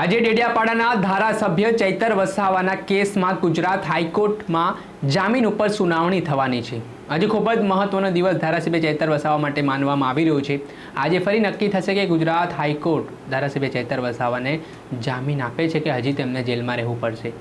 આજે ડેડિયાપાડાના ધારાસભ્ય ચૈતર વસાવાના કેસમાં ગુજરાત હાઈકોર્ટમાં જામીન ઉપર સુનાવણી થવાની છે। આજે ખૂબ જ મહત્વનો દિવસ ધારાસભ્ય ચૈતર વસાવા માટે માનવામાં આવી રહ્યો છે। આજે ફરી નક્કી થશે કે ગુજરાત હાઈકોર્ટ ધારાસભ્ય ચૈતર વસાવાને જામીન આપે છે કે હજી તેમને જેલમાં રહેવું પડશે।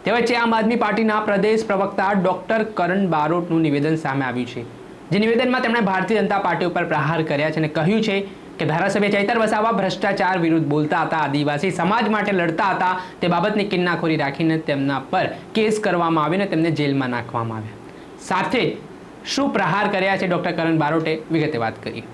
તે વચ્ચે આમ આદમી પાર્ટીના પ્રદેશ પ્રવક્તા ડોક્ટર કરણ બારોટનું નિવેદન સામે આવ્યું છે, જે નિવેદનમાં તેમણે ભારતીય જનતા પાર્ટી ઉપર પ્રહાર કર્યા છે અને કહ્યું છે કે ધારાસભ્ય ચૈતર વસાવા ભ્રષ્ટાચાર વિરુદ્ધ બોલતા હતા, આદિવાસી સમાજ માટે લડતા હતા, તે બાબતની કિન્નાખોરી રાખીને તેમના પર કેસ કરવામાં આવીને તેમને જેલમાં નાખવામાં આવ્યા। સાથે શું પ્રહાર કર્યા છે ડોક્ટર કરણ બારોટે વિગતે વાત કરી।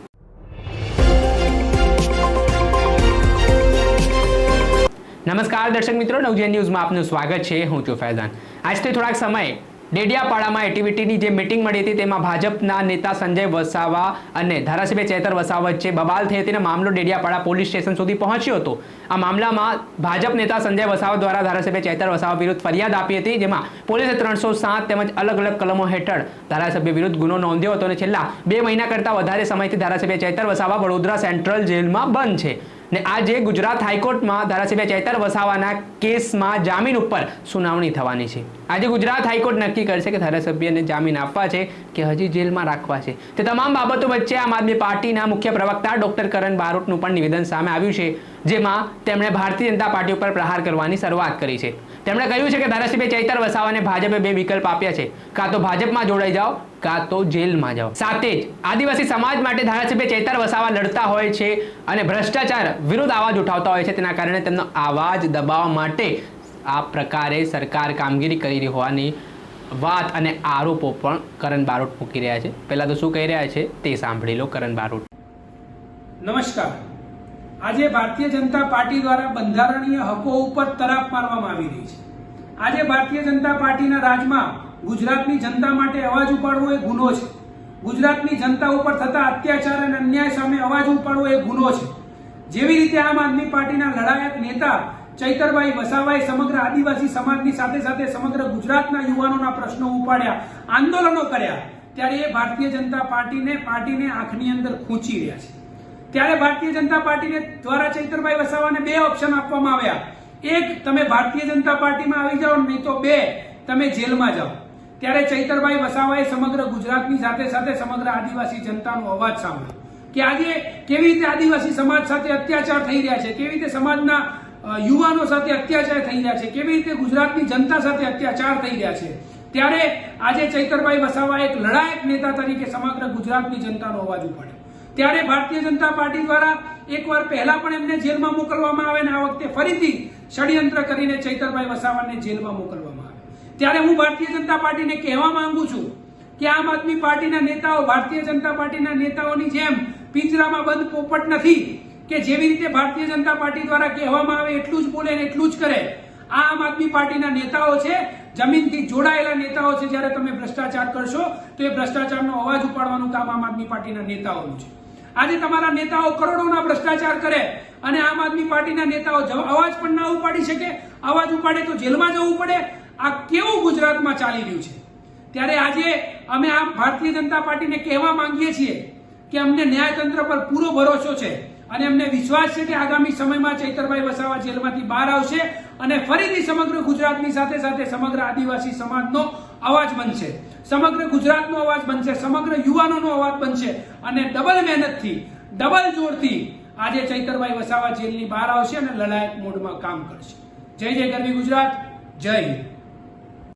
નમસ્કાર દર્શક મિત્રો, નવજીવન ન્યૂઝમાં આપનું સ્વાગત છે। હું છું ફૈઝાન। આજથી થોડાક સમય ડેડિયાપાડામાં એટીવીટીની જે મિટિંગ મળી હતી તેમાં ભાજપના નેતા સંજય વસાવા અને ધારાસભ્ય ચૈતર વસાવા વચ્ચે બબાલ થઈ હતી અને મામલો ડેડિયાપાડા પોલીસ સ્ટેશન સુધી પહોંચ્યો હતો। આ મામલામાં ભાજપ નેતા સંજય વસાવા દ્વારા ધારાસભ્ય ચૈતર વસાવા વિરુદ્ધ ફરિયાદ આપી હતી, જેમાં પોલીસે 307 તેમજ અલગ અલગ કલમો હેઠળ ધારાસભ્ય વિરુદ્ધ ગુનો નોંધ્યો હતો અને છેલ્લા 2 મહિના કરતાં વધારે સમયથી ધારાસભ્ય ચૈતર વસાવા વડોદરા સેન્ટ્રલ જેલમાં બંધ છે ને આજે ગુજરાત હાઈકોર્ટમાં ધારાસભ્ય ચૈતર વસાવાના કેસમાં જામીન ઉપર સુનાવણી થવાની છે। આજે ગુજરાત હાઈકોર્ટ નક્કી કરશે કે ધારાસભ્યને જામીન આપવા છે કે હજી જેલમાં રાખવા છે। તે તમામ બાબતો વચ્ચે આમ આદમી પાર્ટીના મુખ્ય પ્રવક્તા ડોક્ટર કરણ બારોટનું પણ નિવેદન સામે આવ્યું છે, જેમાં તેમણે ભારતીય જનતા પાર્ટી ઉપર પ્રહાર કરવાની શરૂઆત કરી છે। તેમણે કહ્યું છે કે ધારાસભ્ય ચૈતર વસાવાને ભાજપે 2 વિકલ્પ આપ્યા છે, કાં તો ભાજપમાં જોડાઈ જાઓ કાં તો જેલમાં જાઓ। સાથે જ આદિવાસી સમાજ માટે ધારાસભ્ય ચૈતર વસાવા લડતા હોય છે અને ભ્રષ્ટાચાર વિરુદ્ધ અવાજ ઉઠાવતા હોય છે, તેના કારણે તેમનો અવાજ દબાવવા માટે આ પ્રકારે સરકાર કામગીરી કરી રહી હોવાની વાત અને આરોપો પણ કરણ બારોટ મૂકી રહ્યા છે। પહેલા તો શું કહી રહ્યા છે તે સાંભળી લો કરણ બારોટ। નમસ્કાર। આજે ભારતીય જનતા પાર્ટી દ્વારા બંધારણીય હકો ઉપર તરાપ મારવામાં આવી રહી છે। આજે ભારતીય જનતા પાર્ટીના રાજમાં ગુજરાતની જનતા માટે અવાજ ઉપાડવો એ ગુનો છે। ગુજરાતની જનતા ઉપર થતા અત્યાચાર અને અન્યાય સામે અવાજ ઉપાડવો એ ગુનો છે। જેવી રીતે આમ આદમી પાર્ટીના લડાયક નેતા ચૈતરભાઈ વસાવાએ સમગ્ર આદિવાસી સમાજની સાથે સાથે સમગ્ર ગુજરાતના યુવાનોના પ્રશ્નો ઉપાડ્યા, આંદોલનો કર્યા, ત્યારે એ ભારતીય જનતા પાર્ટીને આંખની અંદર ખૂંચી રહ્યા છે। ત્યારે ભારતીય જનતા પાર્ટીને દ્વારા ચૈતરભાઈ વસાવાને 2 ઓપ્શન આપવામાં આવ્યા। એક, તમે ભારતીય જનતા પાર્ટીમાં આવી જાઓ, નહીં તો 2, તમે જેલમાં જાઓ। ત્યારે ચૈતરભાઈ વસાવાએ સમગ્ર ગુજરાતની સાથે સાથે સમગ્ર આદિવાસી જનતાનો અવાજ સાંભળ્યો કે આજે કેવી રીતે આદિવાસી સમાજ સાથે અત્યાચાર થઈ રહ્યા છે, કેવી રીતે સમાજના યુવાનો સાથે અત્યાચાર થઈ રહ્યા છે, કેવી રીતે ગુજરાતની જનતા સાથે અત્યાચાર થઈ રહ્યા છે। ત્યારે આજે ચૈતરભાઈ વસાવા એક લડાયક નેતા તરીકે સમગ્ર ગુજરાતની જનતાનો અવાજ ઉપાડ્યો। ત્યારે ભારતીય જનતા પાર્ટી દ્વારા એકવાર પહેલા પણ એમને જેલમાં મોકલવામાં આવે અને આ વખતે ફરીથી ષડયંત્ર કરીને ચૈતરભાઈ વસાવાને જેલમાં મોકલવામાં આવે। ત્યારે હું ભારતીય જનતા પાર્ટીને કહેવા માંગુ છું કે આમ આદમી પાર્ટીના નેતાઓ ભારતીય જનતા પાર્ટીના નેતાઓની જેમ પિંજરામાં બંધ પોપટ નથી કે જેવી રીતે ભારતીય જનતા પાર્ટી દ્વારા કહેવામાં આવે એટલું જ બોલે ને એટલું જ કરે। આ આમ આદમી પાર્ટીના નેતાઓ છે, જમીનથી જોડાયેલા નેતાઓ છે। જ્યારે તમે ભ્રષ્ટાચાર કરશો તો એ ભ્રષ્ટાચારનો અવાજ ઉપાડવાનું કામ આમ આદમી પાર્ટીના નેતાઓનું છે। આજે તમારા નેતાઓ કરોડોના ભ્રષ્ટાચાર કરે અને આમ આદમી પાર્ટીના નેતાઓ અવાજ પણ ના ઉપાડી શકે, અવાજ ઉપાડે તો જેલમાં જવું પડે। આ કેવું ગુજરાતમાં ચાલી રહ્યું છે? ત્યારે આજે અમે આ ભારતીય જનતા પાર્ટીને કહેવા માંગીએ છીએ કે અમને ન્યાયતંત્ર પર પૂરો ભરોસો છે અને અમને વિશ્વાસ છે કે આગામી સમયમાં ચૈતરભાઈ વસાવા જેલમાંથી બહાર આવશે અને ફરીથી સમગ્ર ગુજરાતની સાથે સાથે સમગ્ર આદિવાસી સમાજનો અવાજ બનશે, સમગ્ર ગુજરાતનો અવાજ બનશે, સમગ્ર યુવાનોનો અવાજ બનશે અને ડબલ મહેનતથી, ડબલ જોરથી આજે ચૈતરભાઈ વસાવા જેલની બહાર આવશે અને લડાયક મોડમાં કામ કરશે। જય જય ગરવી ગુજરાત, જય હિન્દ।